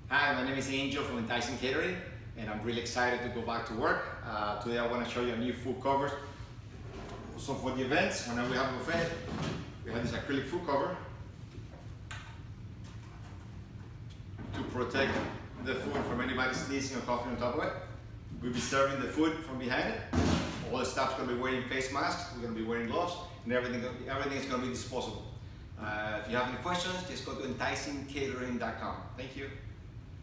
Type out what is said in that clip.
Hi, my name is Angel from Enticing Catering, and I'm really excited to go back to work. Today I want to show you a new food cover. So for the events, whenever we have a buffet, we have this acrylic food cover to protect the food from anybody sneezing or coughing on top of it. We'll be serving the food from behind it. All the staff's going to be wearing face masks, we're going to be wearing gloves, and everything is going to be disposable. If you have any questions, just go to enticingcatering.com. Thank you.